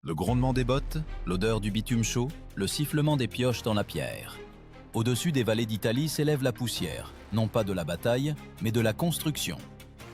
Le grondement des bottes, l'odeur du bitume chaud, le sifflement des pioches dans la pierre. Au-dessus des vallées d'Italie s'élève la poussière, non pas de la bataille, mais de la construction.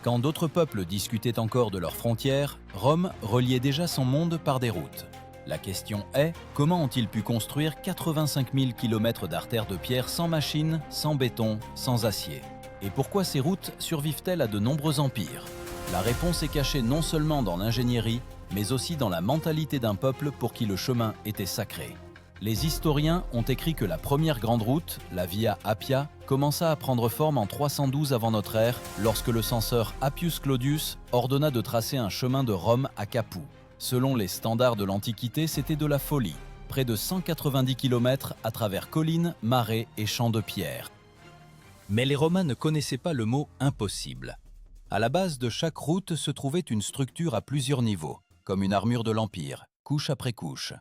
Quand d'autres peuples discutaient encore de leurs frontières, Rome reliait déjà son monde par des routes. La question est, comment ont-ils pu construire 85 000 km d'artères de pierre sans machines, sans béton, sans acier? Et pourquoi ces routes survivent-elles à de nombreux empires? La réponse est cachée non seulement dans l'ingénierie, mais aussi dans la mentalité d'un peuple pour qui le chemin était sacré. Les historiens ont écrit que la première grande route, la Via Appia, commença à prendre forme en 312 avant notre ère, lorsque le censeur Appius Claudius ordonna de tracer un chemin de Rome à Capoue. Selon les standards de l'Antiquité, c'était de la folie. Près de 190 km à travers collines, marais et champs de pierre. Mais les Romains ne connaissaient pas le mot « impossible ». À la base de chaque route se trouvait une structure à plusieurs niveaux, comme une armure de l'Empire, couche après couche.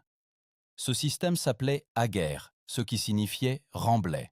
Ce système s'appelait aguerre, ce qui signifiait remblai.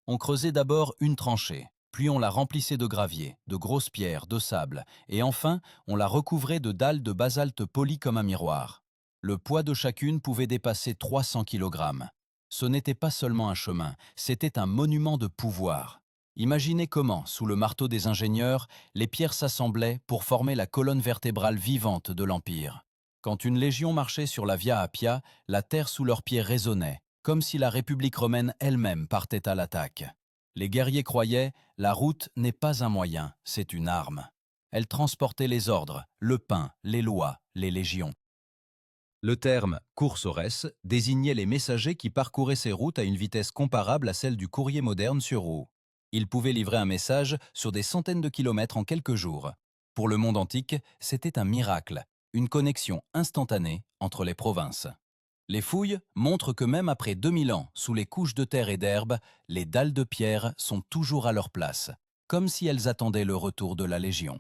On creusait d'abord une tranchée, puis on la remplissait de gravier, de grosses pierres, de sable, et enfin on la recouvrait de dalles de basalte polies comme un miroir. Le poids de chacune pouvait dépasser 300 kg. Ce n'était pas seulement un chemin, c'était un monument de pouvoir. Imaginez comment, sous le marteau des ingénieurs, les pierres s'assemblaient pour former la colonne vertébrale vivante de l'Empire. Quand une légion marchait sur la Via Appia, la terre sous leurs pieds résonnait, comme si la République romaine elle-même partait à l'attaque. Les guerriers croyaient, la route n'est pas un moyen, c'est une arme. Elle transportait les ordres, le pain, les lois, les légions. Le terme « cursores » désignait les messagers qui parcouraient ces routes à une vitesse comparable à celle du courrier moderne sur roue. Ils pouvaient livrer un message sur des centaines de kilomètres en quelques jours. Pour le monde antique, c'était un miracle, une connexion instantanée entre les provinces. Les fouilles montrent que même après 2000 ans, sous les couches de terre et d'herbe, les dalles de pierre sont toujours à leur place, comme si elles attendaient le retour de la Légion.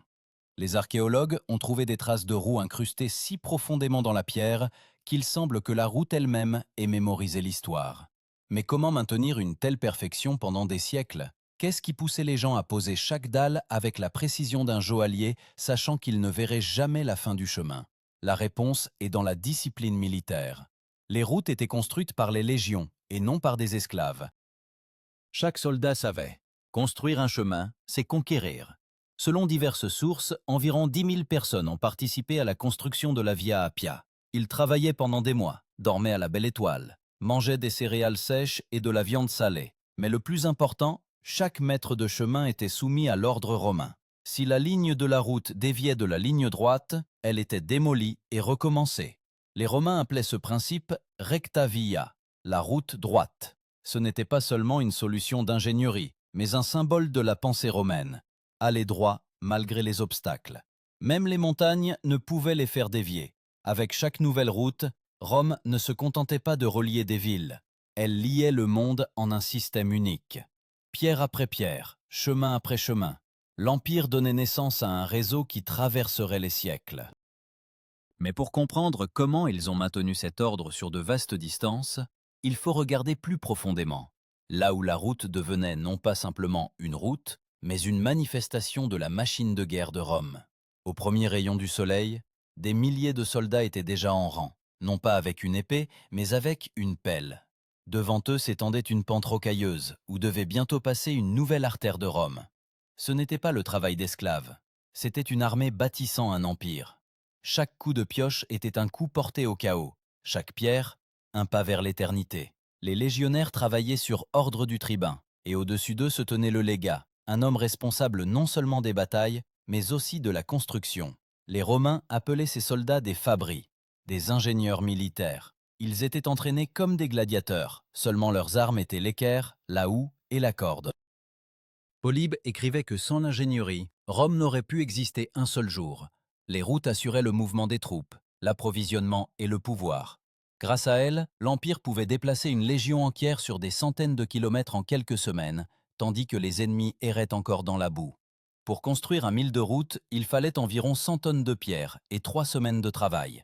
Les archéologues ont trouvé des traces de roues incrustées si profondément dans la pierre qu'il semble que la route elle-même ait mémorisé l'histoire. Mais comment maintenir une telle perfection pendant des siècles? Qu'est-ce qui poussait les gens à poser chaque dalle avec la précision d'un joaillier, sachant qu'ils ne verraient jamais la fin du chemin? La réponse est dans la discipline militaire. Les routes étaient construites par les légions et non par des esclaves. Chaque soldat savait, construire un chemin, c'est conquérir. Selon diverses sources, environ 10 000 personnes ont participé à la construction de la Via Appia. Ils travaillaient pendant des mois, dormaient à la belle étoile, mangeaient des céréales sèches et de la viande salée. Mais le plus important, chaque mètre de chemin était soumis à l'ordre romain. Si la ligne de la route déviait de la ligne droite, elle était démolie et recommencée. Les Romains appelaient ce principe « recta via », la route droite. Ce n'était pas seulement une solution d'ingénierie, mais un symbole de la pensée romaine. Aller droit malgré les obstacles. Même les montagnes ne pouvaient les faire dévier. Avec chaque nouvelle route, Rome ne se contentait pas de relier des villes. Elle liait le monde en un système unique. Pierre après pierre, chemin après chemin, l'Empire donnait naissance à un réseau qui traverserait les siècles. Mais pour comprendre comment ils ont maintenu cet ordre sur de vastes distances, il faut regarder plus profondément, là où la route devenait non pas simplement une route, mais une manifestation de la machine de guerre de Rome. Au premier rayon du soleil, des milliers de soldats étaient déjà en rang, non pas avec une épée, mais avec une pelle. Devant eux s'étendait une pente rocailleuse, où devait bientôt passer une nouvelle artère de Rome. Ce n'était pas le travail d'esclaves, c'était une armée bâtissant un empire. Chaque coup de pioche était un coup porté au chaos, chaque pierre, un pas vers l'éternité. Les légionnaires travaillaient sur ordre du tribun, et au-dessus d'eux se tenait le légat, un homme responsable non seulement des batailles, mais aussi de la construction. Les Romains appelaient ces soldats des fabri, des ingénieurs militaires. Ils étaient entraînés comme des gladiateurs, seulement leurs armes étaient l'équerre, la houe et la corde. Polybe écrivait que sans l'ingénierie, Rome n'aurait pu exister un seul jour. Les routes assuraient le mouvement des troupes, l'approvisionnement et le pouvoir. Grâce à elles, l'Empire pouvait déplacer une légion entière sur des centaines de kilomètres en quelques semaines, tandis que les ennemis erraient encore dans la boue. Pour construire un mille de route, il fallait environ 100 tonnes de pierre et 3 semaines de travail.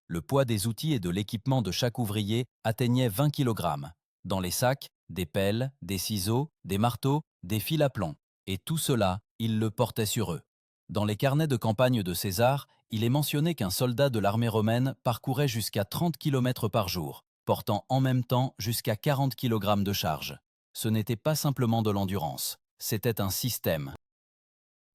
Le poids des outils et de l'équipement de chaque ouvrier atteignait 20 kg. Dans les sacs, des pelles, des ciseaux, des marteaux, des fils à plomb. Et tout cela, ils le portaient sur eux. Dans les carnets de campagne de César, il est mentionné qu'un soldat de l'armée romaine parcourait jusqu'à 30 km par jour, portant en même temps jusqu'à 40 kg de charge. Ce n'était pas simplement de l'endurance, c'était un système.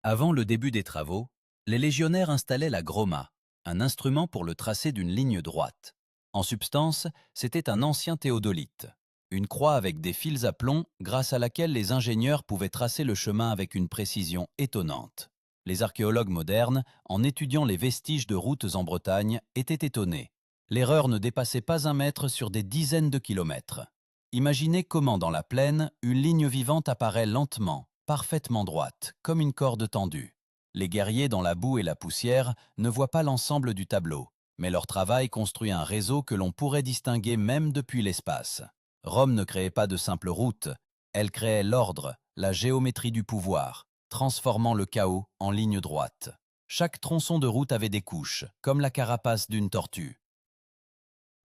Avant le début des travaux, les légionnaires installaient la groma, un instrument pour le tracé d'une ligne droite. En substance, c'était un ancien théodolite, une croix avec des fils à plomb grâce à laquelle les ingénieurs pouvaient tracer le chemin avec une précision étonnante. Les archéologues modernes, en étudiant les vestiges de routes en Bretagne, étaient étonnés. L'erreur ne dépassait pas 1 mètre sur des dizaines de kilomètres. Imaginez comment dans la plaine, une ligne vivante apparaît lentement, parfaitement droite, comme une corde tendue. Les guerriers dans la boue et la poussière ne voient pas l'ensemble du tableau, mais leur travail construit un réseau que l'on pourrait distinguer même depuis l'espace. Rome ne créait pas de simples routes, elle créait l'ordre, la géométrie du pouvoir, transformant le chaos en ligne droite. Chaque tronçon de route avait des couches, comme la carapace d'une tortue.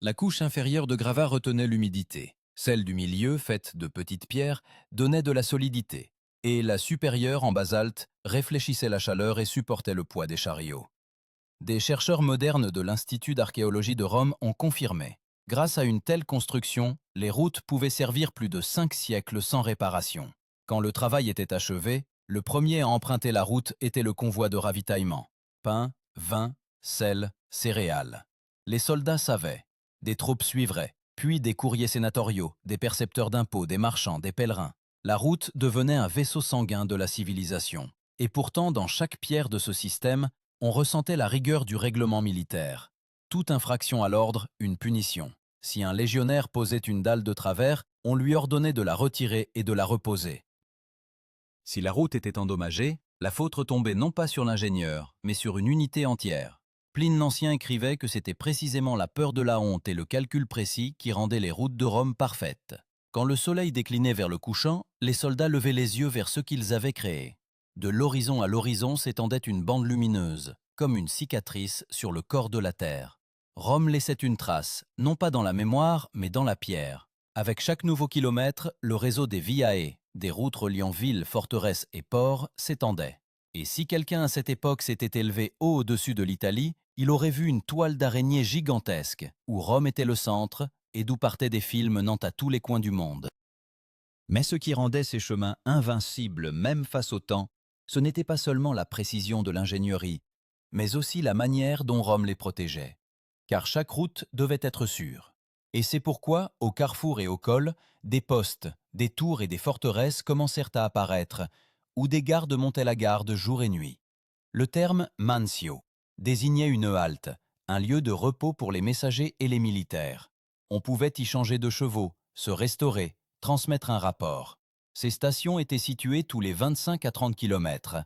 La couche inférieure de gravats retenait l'humidité. Celle du milieu, faite de petites pierres, donnait de la solidité, et la supérieure, en basalte, réfléchissait la chaleur et supportait le poids des chariots. Des chercheurs modernes de l'Institut d'archéologie de Rome ont confirmé. Grâce à une telle construction, les routes pouvaient servir plus de 5 siècles sans réparation. Quand le travail était achevé, le premier à emprunter la route était le convoi de ravitaillement. Pain, vin, sel, céréales. Les soldats savaient. Des troupes suivraient, puis des courriers sénatoriaux, des percepteurs d'impôts, des marchands, des pèlerins. La route devenait un vaisseau sanguin de la civilisation. Et pourtant, dans chaque pierre de ce système, on ressentait la rigueur du règlement militaire. Toute infraction à l'ordre, une punition. Si un légionnaire posait une dalle de travers, on lui ordonnait de la retirer et de la reposer. Si la route était endommagée, la faute retombait non pas sur l'ingénieur, mais sur une unité entière. Pline l'Ancien écrivait que c'était précisément la peur de la honte et le calcul précis qui rendaient les routes de Rome parfaites. Quand le soleil déclinait vers le couchant, les soldats levaient les yeux vers ce qu'ils avaient créé. De l'horizon à l'horizon s'étendait une bande lumineuse, comme une cicatrice sur le corps de la terre. Rome laissait une trace, non pas dans la mémoire, mais dans la pierre. Avec chaque nouveau kilomètre, le réseau des viae, des routes reliant villes, forteresses et ports, s'étendait. Et si quelqu'un à cette époque s'était élevé haut au-dessus de l'Italie, il aurait vu une toile d'araignée gigantesque, où Rome était le centre et d'où partaient des fils menant à tous les coins du monde. Mais ce qui rendait ces chemins invincibles même face au temps, ce n'était pas seulement la précision de l'ingénierie, mais aussi la manière dont Rome les protégeait. Car chaque route devait être sûre. Et c'est pourquoi, au carrefour et au col, des postes, des tours et des forteresses commencèrent à apparaître, où des gardes montaient la garde jour et nuit. Le terme « mansio » désignait une halte, un lieu de repos pour les messagers et les militaires. On pouvait y changer de chevaux, se restaurer, transmettre un rapport. Ces stations étaient situées tous les 25 à 30 km,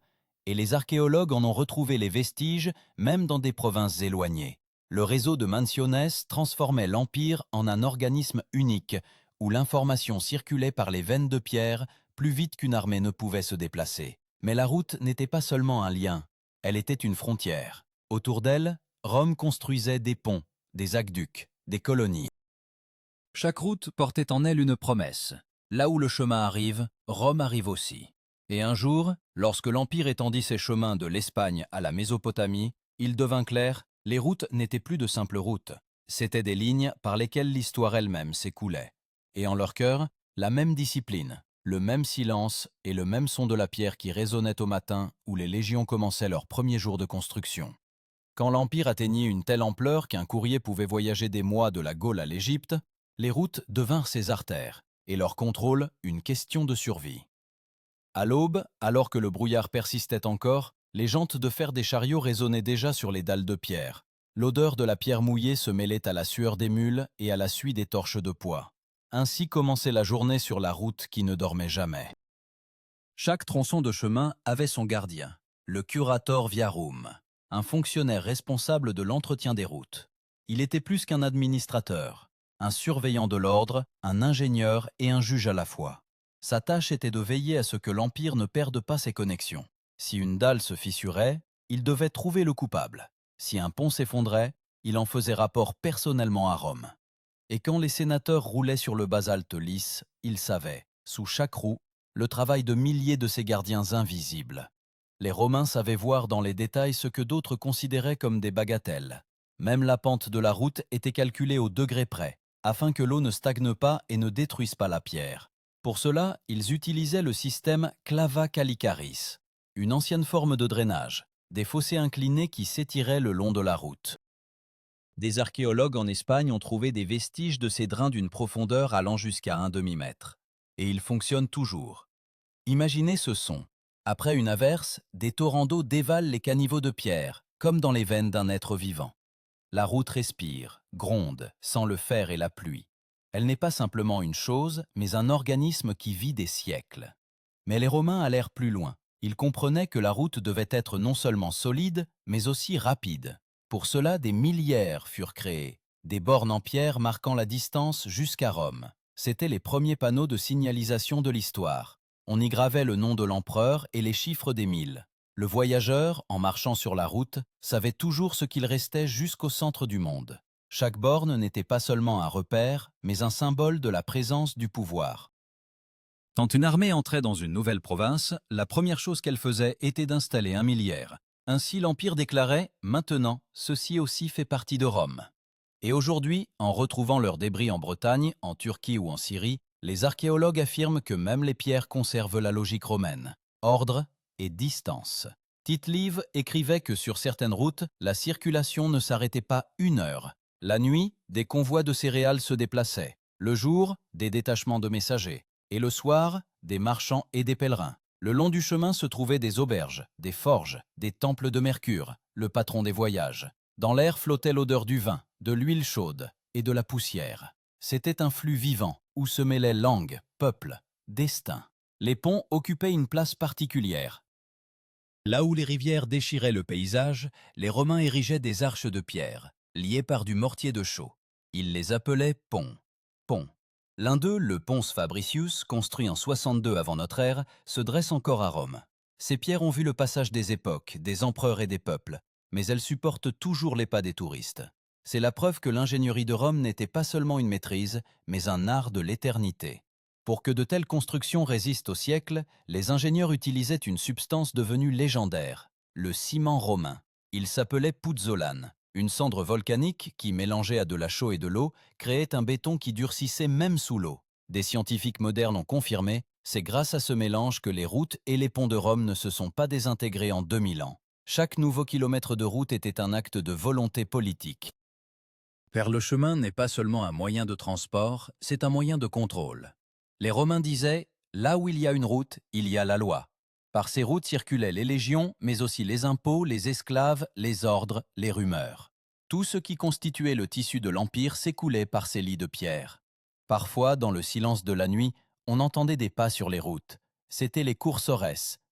et les archéologues en ont retrouvé les vestiges même dans des provinces éloignées. Le réseau de mansiones transformait l'Empire en un organisme unique, où l'information circulait par les veines de pierre plus vite qu'une armée ne pouvait se déplacer. Mais la route n'était pas seulement un lien, elle était une frontière. Autour d'elle, Rome construisait des ponts, des aqueducs, des colonies. Chaque route portait en elle une promesse. Là où le chemin arrive, Rome arrive aussi. Et un jour, lorsque l'Empire étendit ses chemins de l'Espagne à la Mésopotamie, il devint clair, les routes n'étaient plus de simples routes. C'étaient des lignes par lesquelles l'histoire elle-même s'écoulait. Et en leur cœur, la même discipline, le même silence et le même son de la pierre qui résonnait au matin où les légions commençaient leur premier jour de construction. Quand l'Empire atteignit une telle ampleur qu'un courrier pouvait voyager des mois de la Gaule à l'Égypte, les routes devinrent ses artères, et leur contrôle une question de survie. À l'aube, alors que le brouillard persistait encore, les jantes de fer des chariots résonnaient déjà sur les dalles de pierre. L'odeur de la pierre mouillée se mêlait à la sueur des mules et à la suie des torches de poids. Ainsi commençait la journée sur la route qui ne dormait jamais. Chaque tronçon de chemin avait son gardien, le curator viarum, un fonctionnaire responsable de l'entretien des routes. Il était plus qu'un administrateur, un surveillant de l'ordre, un ingénieur et un juge à la fois. Sa tâche était de veiller à ce que l'Empire ne perde pas ses connexions. Si une dalle se fissurait, il devait trouver le coupable. Si un pont s'effondrait, il en faisait rapport personnellement à Rome. Et quand les sénateurs roulaient sur le basalte lisse, ils savaient, sous chaque roue, le travail de milliers de ces gardiens invisibles. Les Romains savaient voir dans les détails ce que d'autres considéraient comme des bagatelles. Même la pente de la route était calculée au degré près, afin que l'eau ne stagne pas et ne détruise pas la pierre. Pour cela, ils utilisaient le système clava calicaris, une ancienne forme de drainage, des fossés inclinés qui s'étiraient le long de la route. Des archéologues en Espagne ont trouvé des vestiges de ces drains d'une profondeur allant jusqu'à un demi-mètre. Et ils fonctionnent toujours. Imaginez ce son. Après une averse, des torrents d'eau dévalent les caniveaux de pierre, comme dans les veines d'un être vivant. La route respire, gronde, sans le fer et la pluie. Elle n'est pas simplement une chose, mais un organisme qui vit des siècles. Mais les Romains allèrent plus loin. Ils comprenaient que la route devait être non seulement solide, mais aussi rapide. Pour cela, des millières furent créés, des bornes en pierre marquant la distance jusqu'à Rome. C'étaient les premiers panneaux de signalisation de l'histoire. On y gravait le nom de l'empereur et les chiffres des milles. Le voyageur, en marchant sur la route, savait toujours ce qu'il restait jusqu'au centre du monde. Chaque borne n'était pas seulement un repère, mais un symbole de la présence du pouvoir. Quand une armée entrait dans une nouvelle province, la première chose qu'elle faisait était d'installer un milliaire. Ainsi l'Empire déclarait « Maintenant, ceci aussi fait partie de Rome ». Et aujourd'hui, en retrouvant leurs débris en Bretagne, en Turquie ou en Syrie, les archéologues affirment que même les pierres conservent la logique romaine, ordre et distance. Tite-Live écrivait que sur certaines routes, la circulation ne s'arrêtait pas une heure. La nuit, des convois de céréales se déplaçaient. Le jour, des détachements de messagers. Et le soir, des marchands et des pèlerins. Le long du chemin se trouvaient des auberges, des forges, des temples de Mercure, le patron des voyages. Dans l'air flottait l'odeur du vin, de l'huile chaude et de la poussière. C'était un flux vivant où se mêlaient langues, peuples, destins. Les ponts occupaient une place particulière. Là où les rivières déchiraient le paysage, les Romains érigeaient des arches de pierre, liées par du mortier de chaux. Ils les appelaient ponts. Ponts. L'un d'eux, le Pons Fabricius, construit en 62 avant notre ère, se dresse encore à Rome. Ces pierres ont vu le passage des époques, des empereurs et des peuples, mais elles supportent toujours les pas des touristes. C'est la preuve que l'ingénierie de Rome n'était pas seulement une maîtrise, mais un art de l'éternité. Pour que de telles constructions résistent au siècle, les ingénieurs utilisaient une substance devenue légendaire, le ciment romain. Il s'appelait pouzzolane, une cendre volcanique qui, mélangée à de la chaux et de l'eau, créait un béton qui durcissait même sous l'eau. Des scientifiques modernes ont confirmé, c'est grâce à ce mélange que les routes et les ponts de Rome ne se sont pas désintégrés en 2000 ans. Chaque nouveau kilomètre de route était un acte de volonté politique. Faire le chemin n'est pas seulement un moyen de transport, c'est un moyen de contrôle. Les Romains disaient « là où il y a une route, il y a la loi ». Par ces routes circulaient les légions, mais aussi les impôts, les esclaves, les ordres, les rumeurs. Tout ce qui constituait le tissu de l'Empire s'écoulait par ces lits de pierre. Parfois, dans le silence de la nuit, on entendait des pas sur les routes. C'étaient les coursores,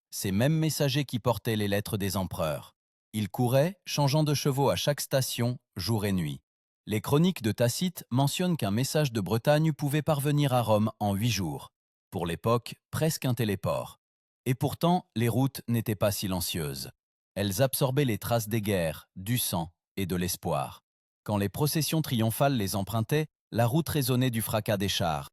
ces mêmes messagers qui portaient les lettres des empereurs. Ils couraient, changeant de chevaux à chaque station, jour et nuit. Les chroniques de Tacite mentionnent qu'un message de Bretagne pouvait parvenir à Rome en 8 jours. Pour l'époque, presque un téléport. Et pourtant, les routes n'étaient pas silencieuses. Elles absorbaient les traces des guerres, du sang et de l'espoir. Quand les processions triomphales les empruntaient, la route résonnait du fracas des chars.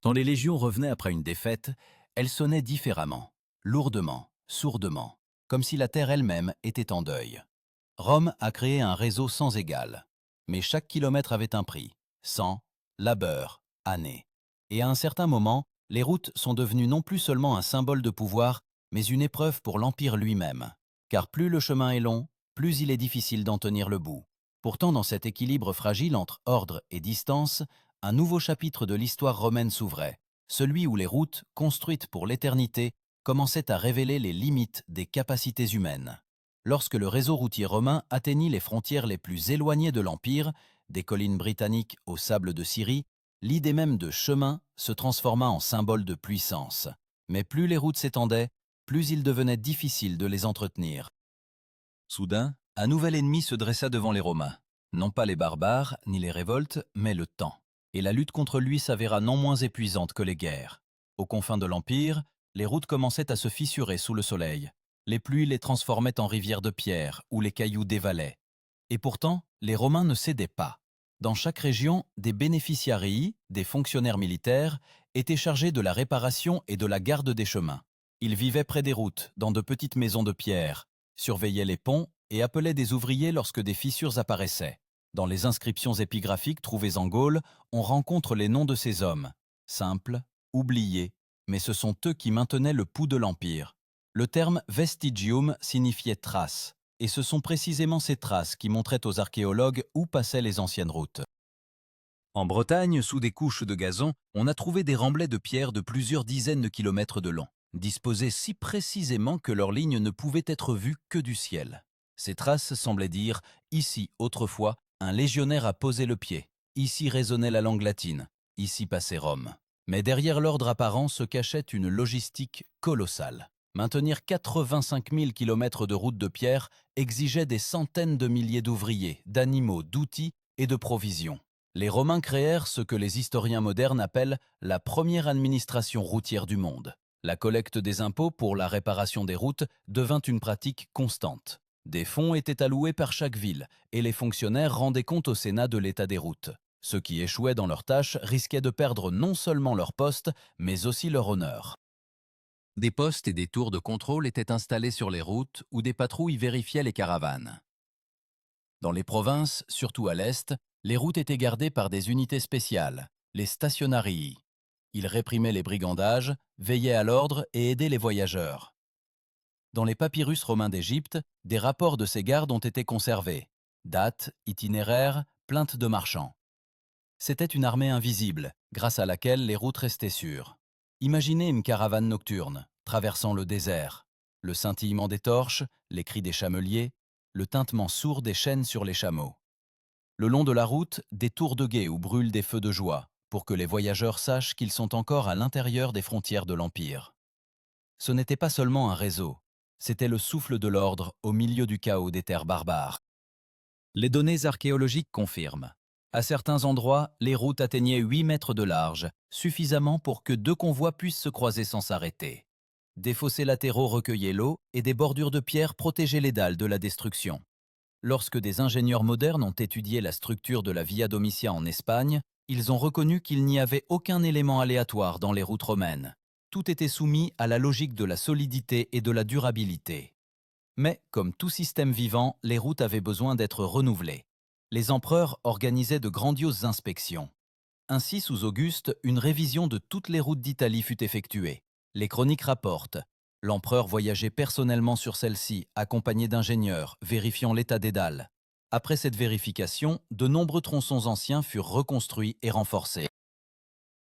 Quand les légions revenaient après une défaite, elles sonnaient différemment, lourdement, sourdement, comme si la terre elle-même était en deuil. Rome a créé un réseau sans égal. Mais chaque kilomètre avait un prix, sang, labeur, années. Et à un certain moment, les routes sont devenues non plus seulement un symbole de pouvoir, mais une épreuve pour l'Empire lui-même. Car plus le chemin est long, plus il est difficile d'en tenir le bout. Pourtant, dans cet équilibre fragile entre ordre et distance, un nouveau chapitre de l'histoire romaine s'ouvrait, celui où les routes, construites pour l'éternité, commençaient à révéler les limites des capacités humaines. Lorsque le réseau routier romain atteignit les frontières les plus éloignées de l'Empire, des collines britanniques aux sables de Syrie, l'idée même de chemin se transforma en symbole de puissance. Mais plus les routes s'étendaient, plus il devenait difficile de les entretenir. Soudain, un nouvel ennemi se dressa devant les Romains. Non pas les barbares, ni les révoltes, mais le temps. Et la lutte contre lui s'avéra non moins épuisante que les guerres. Aux confins de l'Empire, les routes commençaient à se fissurer sous le soleil. Les pluies les transformaient en rivières de pierre, où les cailloux dévalaient. Et pourtant, les Romains ne cédaient pas. Dans chaque région, des bénéficiarii, des fonctionnaires militaires, étaient chargés de la réparation et de la garde des chemins. Ils vivaient près des routes, dans de petites maisons de pierre, surveillaient les ponts et appelaient des ouvriers lorsque des fissures apparaissaient. Dans les inscriptions épigraphiques trouvées en Gaule, on rencontre les noms de ces hommes, simples, oubliés, mais ce sont eux qui maintenaient le pouls de l'Empire. Le terme vestigium signifiait trace, et ce sont précisément ces traces qui montraient aux archéologues où passaient les anciennes routes. En Bretagne, sous des couches de gazon, on a trouvé des remblais de pierre de plusieurs dizaines de kilomètres de long, disposés si précisément que leurs lignes ne pouvaient être vues que du ciel. Ces traces semblaient dire « ici, autrefois, un légionnaire a posé le pied, ici résonnait la langue latine, ici passait Rome ». Mais derrière l'ordre apparent se cachait une logistique colossale. Maintenir 85 000 kilomètres de routes de pierre exigeait des centaines de milliers d'ouvriers, d'animaux, d'outils et de provisions. Les Romains créèrent ce que les historiens modernes appellent la première administration routière du monde. La collecte des impôts pour la réparation des routes devint une pratique constante. Des fonds étaient alloués par chaque ville et les fonctionnaires rendaient compte au Sénat de l'état des routes. Ceux qui échouaient dans leurs tâches risquaient de perdre non seulement leur poste, mais aussi leur honneur. Des postes et des tours de contrôle étaient installés sur les routes où des patrouilles vérifiaient les caravanes. Dans les provinces, surtout à l'est, les routes étaient gardées par des unités spéciales, les stationarii. Ils réprimaient les brigandages, veillaient à l'ordre et aidaient les voyageurs. Dans les papyrus romains d'Égypte, des rapports de ces gardes ont été conservés. Dates, itinéraires, plaintes de marchands. C'était une armée invisible, grâce à laquelle les routes restaient sûres. Imaginez une caravane nocturne, traversant le désert. Le scintillement des torches, les cris des chameliers, le tintement sourd des chaînes sur les chameaux. Le long de la route, des tours de guet où brûlent des feux de joie, pour que les voyageurs sachent qu'ils sont encore à l'intérieur des frontières de l'Empire. Ce n'était pas seulement un réseau, c'était le souffle de l'ordre au milieu du chaos des terres barbares. Les données archéologiques confirment. À certains endroits, les routes atteignaient 8 mètres de large, suffisamment pour que 2 convois puissent se croiser sans s'arrêter. Des fossés latéraux recueillaient l'eau et des bordures de pierre protégeaient les dalles de la destruction. Lorsque des ingénieurs modernes ont étudié la structure de la Via Domitia en Espagne, ils ont reconnu qu'il n'y avait aucun élément aléatoire dans les routes romaines. Tout était soumis à la logique de la solidité et de la durabilité. Mais, comme tout système vivant, les routes avaient besoin d'être renouvelées. Les empereurs organisaient de grandioses inspections. Ainsi, sous Auguste, une révision de toutes les routes d'Italie fut effectuée. Les chroniques rapportent. L'empereur voyageait personnellement sur celle-ci, accompagné d'ingénieurs, vérifiant l'état des dalles. Après cette vérification, de nombreux tronçons anciens furent reconstruits et renforcés.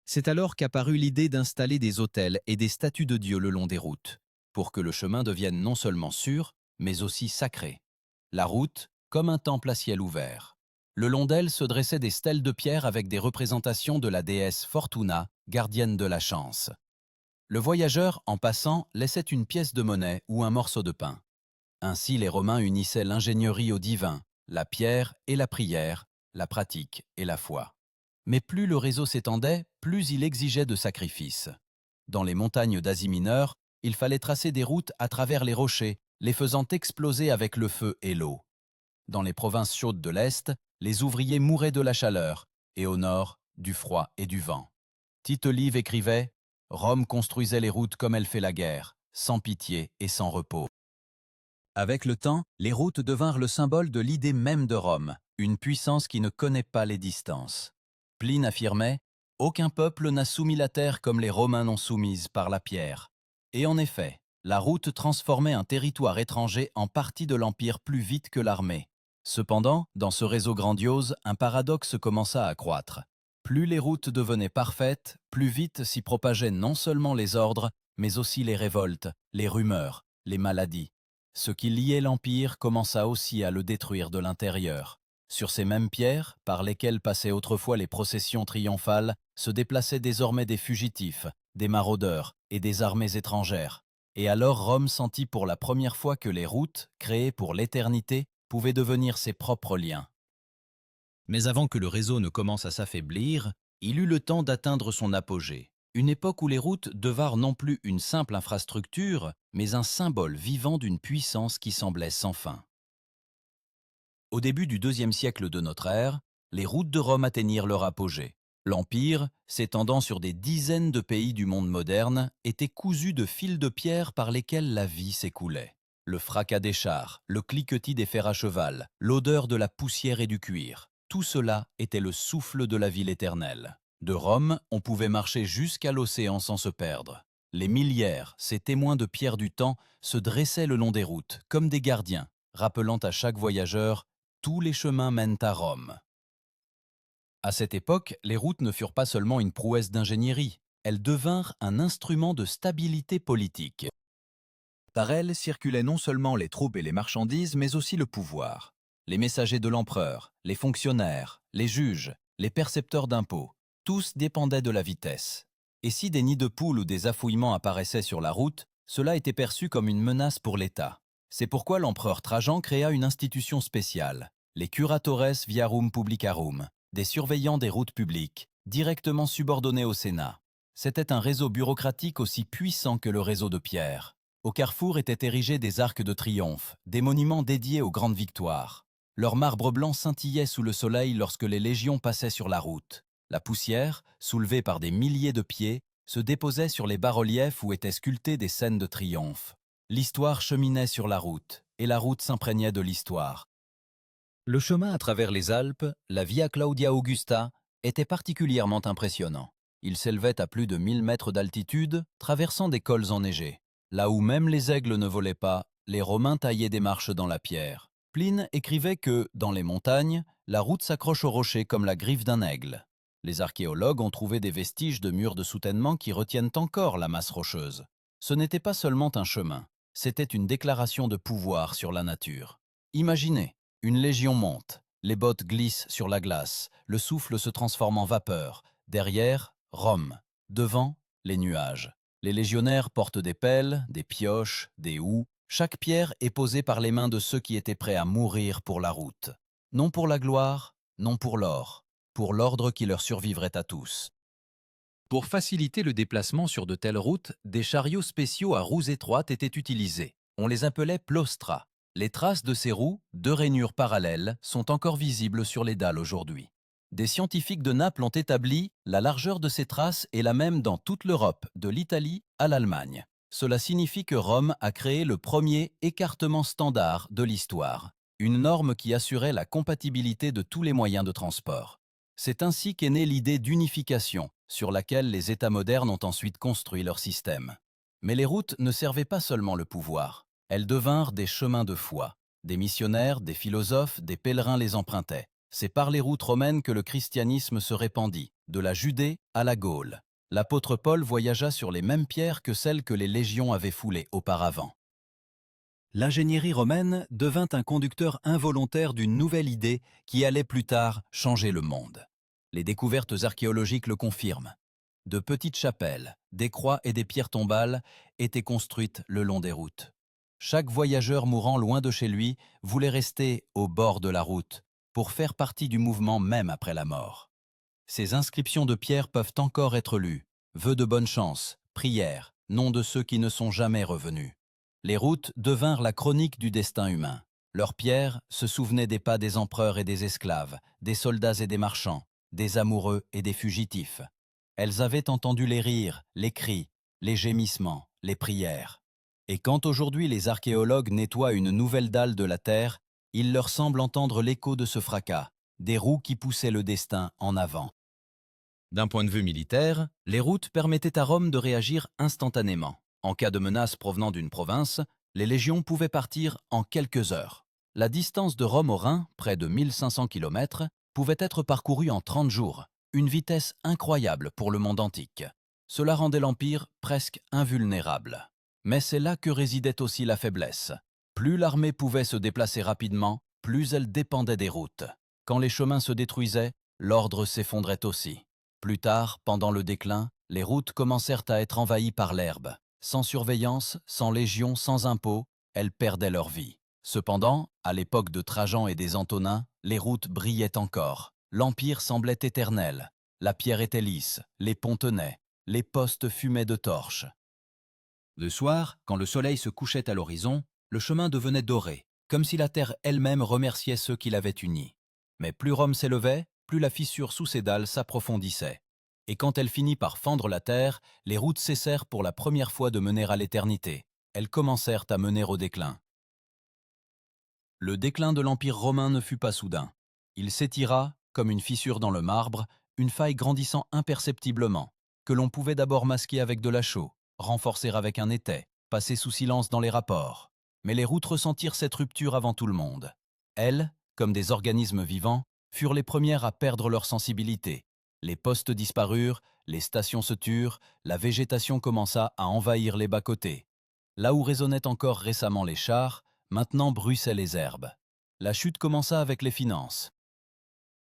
C'est alors qu'apparut l'idée d'installer des autels et des statues de Dieu le long des routes, pour que le chemin devienne non seulement sûr, mais aussi sacré. La route, comme un temple à ciel ouvert. Le long d'elle se dressaient des stèles de pierre avec des représentations de la déesse Fortuna, gardienne de la chance. Le voyageur, en passant, laissait une pièce de monnaie ou un morceau de pain. Ainsi, les Romains unissaient l'ingénierie au divin, la pierre et la prière, la pratique et la foi. Mais plus le réseau s'étendait, plus il exigeait de sacrifices. Dans les montagnes d'Asie mineure, il fallait tracer des routes à travers les rochers, les faisant exploser avec le feu et l'eau. Dans les provinces chaudes de l'Est, les ouvriers mouraient de la chaleur, et au nord, du froid et du vent. Tite Live écrivait « Rome construisait les routes comme elle fait la guerre, sans pitié et sans repos ». Avec le temps, les routes devinrent le symbole de l'idée même de Rome, une puissance qui ne connaît pas les distances. Pline affirmait « Aucun peuple n'a soumis la terre comme les Romains l'ont soumise par la pierre ». Et en effet, la route transformait un territoire étranger en partie de l'Empire plus vite que l'armée. Cependant, dans ce réseau grandiose, un paradoxe commença à croître. Plus les routes devenaient parfaites, plus vite s'y propageaient non seulement les ordres, mais aussi les révoltes, les rumeurs, les maladies. Ce qui liait l'Empire commença aussi à le détruire de l'intérieur. Sur ces mêmes pierres, par lesquelles passaient autrefois les processions triomphales, se déplaçaient désormais des fugitifs, des maraudeurs et des armées étrangères. Et alors Rome sentit pour la première fois que les routes, créées pour l'éternité, pouvaient devenir ses propres liens. Mais avant que le réseau ne commence à s'affaiblir, il eut le temps d'atteindre son apogée. Une époque où les routes devinrent non plus une simple infrastructure, mais un symbole vivant d'une puissance qui semblait sans fin. Au début du IIe siècle de notre ère, les routes de Rome atteignirent leur apogée. L'Empire, s'étendant sur des dizaines de pays du monde moderne, était cousu de fils de pierre par lesquels la vie s'écoulait. Le fracas des chars, le cliquetis des fers à cheval, l'odeur de la poussière et du cuir, tout cela était le souffle de la ville éternelle. De Rome, on pouvait marcher jusqu'à l'océan sans se perdre. Les millières, ces témoins de pierre du temps, se dressaient le long des routes, comme des gardiens, rappelant à chaque voyageur « Tous les chemins mènent à Rome ». À cette époque, les routes ne furent pas seulement une prouesse d'ingénierie, elles devinrent un instrument de stabilité politique. Par elles circulaient non seulement les troupes et les marchandises, mais aussi le pouvoir. Les messagers de l'empereur, les fonctionnaires, les juges, les percepteurs d'impôts, tous dépendaient de la vitesse. Et si des nids de poules ou des affouillements apparaissaient sur la route, cela était perçu comme une menace pour l'État. C'est pourquoi l'empereur Trajan créa une institution spéciale, les curatores viarum publicarum, des surveillants des routes publiques, directement subordonnés au Sénat. C'était un réseau bureaucratique aussi puissant que le réseau de Pierre. Au carrefour étaient érigés des arcs de triomphe, des monuments dédiés aux grandes victoires. Leur marbre blanc scintillait sous le soleil lorsque les légions passaient sur la route. La poussière, soulevée par des milliers de pieds, se déposait sur les bas-reliefs où étaient sculptées des scènes de triomphe. L'histoire cheminait sur la route, et la route s'imprégnait de l'histoire. Le chemin à travers les Alpes, la Via Claudia Augusta, était particulièrement impressionnant. Il s'élevait à plus de 1000 mètres d'altitude, traversant des cols enneigés. Là où même les aigles ne volaient pas, les Romains taillaient des marches dans la pierre. Pline écrivait que, dans les montagnes, la route s'accroche au rocher comme la griffe d'un aigle. Les archéologues ont trouvé des vestiges de murs de soutènement qui retiennent encore la masse rocheuse. Ce n'était pas seulement un chemin, c'était une déclaration de pouvoir sur la nature. Imaginez, une légion monte, les bottes glissent sur la glace, le souffle se transforme en vapeur. Derrière, Rome. Devant, les nuages. Les légionnaires portent des pelles, des pioches, des houes. Chaque pierre est posée par les mains de ceux qui étaient prêts à mourir pour la route. Non pour la gloire, non pour l'or, pour l'ordre qui leur survivrait à tous. Pour faciliter le déplacement sur de telles routes, des chariots spéciaux à roues étroites étaient utilisés. On les appelait plaustra. Les traces de ces roues, deux rainures parallèles, sont encore visibles sur les dalles aujourd'hui. Des scientifiques de Naples ont établi la largeur de ces traces est la même dans toute l'Europe, de l'Italie à l'Allemagne. Cela signifie que Rome a créé le premier écartement standard de l'histoire, une norme qui assurait la compatibilité de tous les moyens de transport. C'est ainsi qu'est née l'idée d'unification, sur laquelle les États modernes ont ensuite construit leur système. Mais les routes ne servaient pas seulement le pouvoir, elles devinrent des chemins de foi. Des missionnaires, des philosophes, des pèlerins les empruntaient. C'est par les routes romaines que le christianisme se répandit, de la Judée à la Gaule. L'apôtre Paul voyagea sur les mêmes pierres que celles que les légions avaient foulées auparavant. L'ingénierie romaine devint un conducteur involontaire d'une nouvelle idée qui allait plus tard changer le monde. Les découvertes archéologiques le confirment. De petites chapelles, des croix et des pierres tombales étaient construites le long des routes. Chaque voyageur mourant loin de chez lui voulait rester au bord de la route pour faire partie du mouvement même après la mort. Ces inscriptions de pierre peuvent encore être lues. Vœux de bonne chance, prières, noms de ceux qui ne sont jamais revenus. Les routes devinrent la chronique du destin humain. Leurs pierres se souvenaient des pas des empereurs et des esclaves, des soldats et des marchands, des amoureux et des fugitifs. Elles avaient entendu les rires, les cris, les gémissements, les prières. Et quand aujourd'hui les archéologues nettoient une nouvelle dalle de la terre, il leur semble entendre l'écho de ce fracas, des roues qui poussaient le destin en avant. D'un point de vue militaire, les routes permettaient à Rome de réagir instantanément. En cas de menace provenant d'une province, les légions pouvaient partir en quelques heures. La distance de Rome au Rhin, près de 1500 km, pouvait être parcourue en 30 jours, une vitesse incroyable pour le monde antique. Cela rendait l'Empire presque invulnérable. Mais c'est là que résidait aussi la faiblesse. Plus l'armée pouvait se déplacer rapidement, plus elle dépendait des routes. Quand les chemins se détruisaient, l'ordre s'effondrait aussi. Plus tard, pendant le déclin, les routes commencèrent à être envahies par l'herbe. Sans surveillance, sans légion, sans impôts, elles perdaient leur vie. Cependant, à l'époque de Trajan et des Antonins, les routes brillaient encore. L'Empire semblait éternel. La pierre était lisse, les ponts tenaient, les postes fumaient de torches. Le soir, quand le soleil se couchait à l'horizon, le chemin devenait doré, comme si la terre elle-même remerciait ceux qui l'avaient uni. Mais plus Rome s'élevait, plus la fissure sous ces dalles s'approfondissait. Et quand elle finit par fendre la terre, les routes cessèrent pour la première fois de mener à l'éternité. Elles commencèrent à mener au déclin. Le déclin de l'Empire romain ne fut pas soudain. Il s'étira, comme une fissure dans le marbre, une faille grandissant imperceptiblement, que l'on pouvait d'abord masquer avec de la chaux, renforcer avec un étai, passer sous silence dans les rapports. Mais les routes ressentirent cette rupture avant tout le monde. Elles, comme des organismes vivants, furent les premières à perdre leur sensibilité. Les postes disparurent, les stations se turent, la végétation commença à envahir les bas-côtés. Là où résonnaient encore récemment les chars, maintenant bruissaient les herbes. La chute commença avec les finances.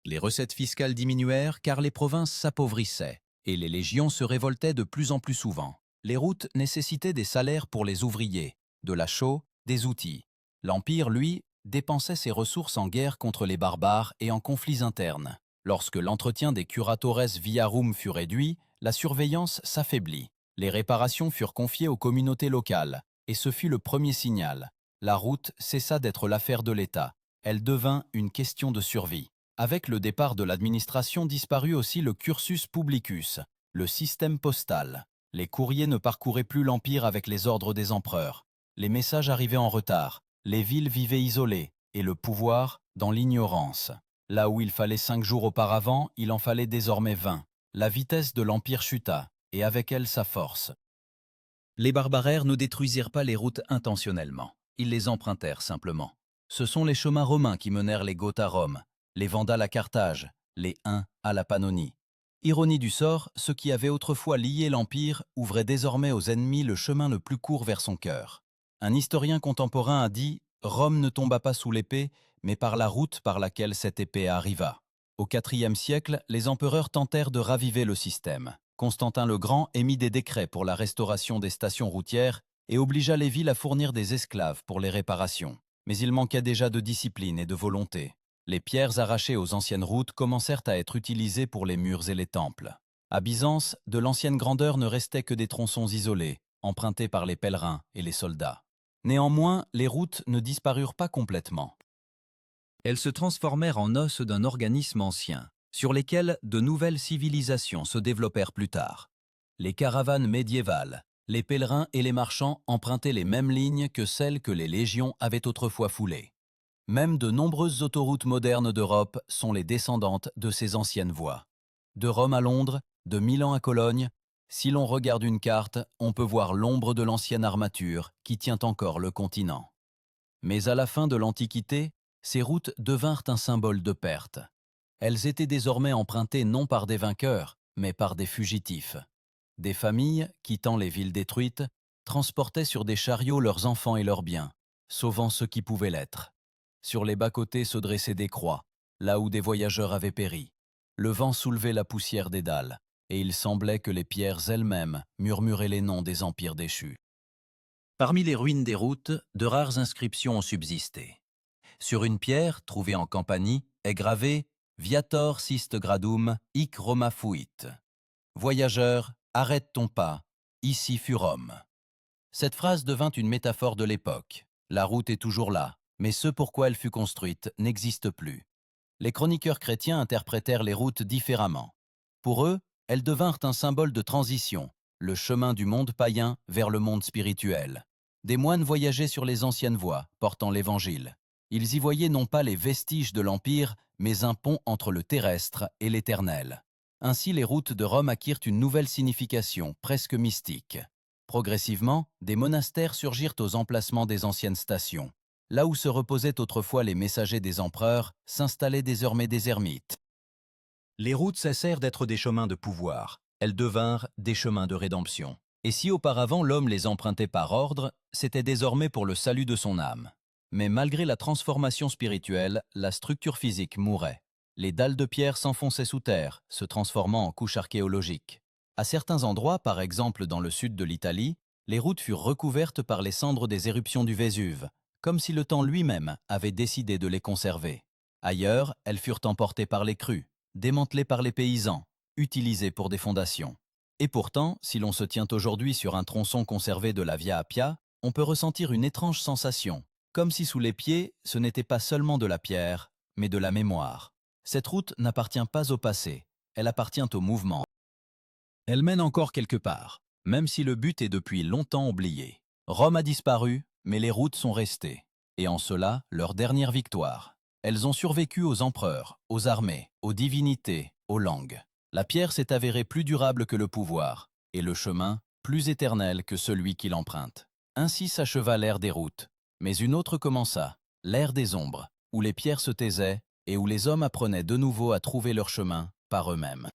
Les recettes fiscales diminuèrent car les provinces s'appauvissaient et les légions se révoltaient de plus en plus souvent. Les routes nécessitaient des salaires pour les ouvriers, de la chaux, des outils. L'Empire, lui, dépensait ses ressources en guerre contre les barbares et en conflits internes. Lorsque l'entretien des curatores viarum fut réduit, la surveillance s'affaiblit. Les réparations furent confiées aux communautés locales, et ce fut le premier signal. La route cessa d'être l'affaire de l'État. Elle devint une question de survie. Avec le départ de l'administration disparut aussi le cursus publicus, le système postal. Les courriers ne parcouraient plus l'Empire avec les ordres des empereurs. Les messages arrivaient en retard, les villes vivaient isolées, et le pouvoir dans l'ignorance. Là où il fallait 5 jours auparavant, il en fallait désormais 20. La vitesse de l'Empire chuta, et avec elle sa force. Les barbaraires ne détruisirent pas les routes intentionnellement, ils les empruntèrent simplement. Ce sont les chemins romains qui menèrent les Goths à Rome, les Vandales à Carthage, les Huns à la Pannonie. Ironie du sort, ceux qui avaient autrefois lié l'Empire ouvraient désormais aux ennemis le chemin le plus court vers son cœur. Un historien contemporain a dit « Rome ne tomba pas sous l'épée, mais par la route par laquelle cette épée arriva ». Au IVe siècle, les empereurs tentèrent de raviver le système. Constantin le Grand émit des décrets pour la restauration des stations routières et obligea les villes à fournir des esclaves pour les réparations. Mais il manquait déjà de discipline et de volonté. Les pierres arrachées aux anciennes routes commencèrent à être utilisées pour les murs et les temples. À Byzance, de l'ancienne grandeur ne restait que des tronçons isolés, empruntés par les pèlerins et les soldats. Néanmoins, les routes ne disparurent pas complètement. Elles se transformèrent en os d'un organisme ancien, sur lesquels de nouvelles civilisations se développèrent plus tard. Les caravanes médiévales, les pèlerins et les marchands empruntaient les mêmes lignes que celles que les légions avaient autrefois foulées. Même de nombreuses autoroutes modernes d'Europe sont les descendantes de ces anciennes voies. De Rome à Londres, de Milan à Cologne, si l'on regarde une carte, on peut voir l'ombre de l'ancienne armature qui tient encore le continent. Mais à la fin de l'Antiquité, ces routes devinrent un symbole de perte. Elles étaient désormais empruntées non par des vainqueurs, mais par des fugitifs. Des familles, quittant les villes détruites, transportaient sur des chariots leurs enfants et leurs biens, sauvant ceux qui pouvaient l'être. Sur les bas-côtés se dressaient des croix, là où des voyageurs avaient péri. Le vent soulevait la poussière des dalles, et il semblait que les pierres elles-mêmes murmuraient les noms des empires déchus. Parmi les ruines des routes, de rares inscriptions ont subsisté. Sur une pierre, trouvée en Campanie, est gravé « Viator sist gradum, hic Roma fuit ». Voyageur, arrête ton pas, ici fut Rome. Cette phrase devint une métaphore de l'époque. La route est toujours là, mais ce pourquoi elle fut construite n'existe plus. Les chroniqueurs chrétiens interprétèrent les routes différemment. Pour eux, elles devinrent un symbole de transition, le chemin du monde païen vers le monde spirituel. Des moines voyageaient sur les anciennes voies, portant l'Évangile. Ils y voyaient non pas les vestiges de l'Empire, mais un pont entre le terrestre et l'éternel. Ainsi, les routes de Rome acquirent une nouvelle signification, presque mystique. Progressivement, des monastères surgirent aux emplacements des anciennes stations. Là où se reposaient autrefois les messagers des empereurs, s'installaient désormais des ermites. Les routes cessèrent d'être des chemins de pouvoir. Elles devinrent des chemins de rédemption. Et si auparavant l'homme les empruntait par ordre, c'était désormais pour le salut de son âme. Mais malgré la transformation spirituelle, la structure physique mourait. Les dalles de pierre s'enfonçaient sous terre, se transformant en couches archéologiques. À certains endroits, par exemple dans le sud de l'Italie, les routes furent recouvertes par les cendres des éruptions du Vésuve, comme si le temps lui-même avait décidé de les conserver. Ailleurs, elles furent emportées par les crues, démantelées par les paysans, utilisées pour des fondations. Et pourtant, si l'on se tient aujourd'hui sur un tronçon conservé de la Via Appia, on peut ressentir une étrange sensation, comme si sous les pieds, ce n'était pas seulement de la pierre, mais de la mémoire. Cette route n'appartient pas au passé, elle appartient au mouvement. Elle mène encore quelque part, même si le but est depuis longtemps oublié. Rome a disparu, mais les routes sont restées. Et en cela, leur dernière victoire. Elles ont survécu aux empereurs, aux armées, aux divinités, aux langues. La pierre s'est avérée plus durable que le pouvoir, et le chemin plus éternel que celui qui l'emprunte. Ainsi s'acheva l'ère des routes. Mais une autre commença, l'ère des ombres, où les pierres se taisaient et où les hommes apprenaient de nouveau à trouver leur chemin par eux-mêmes.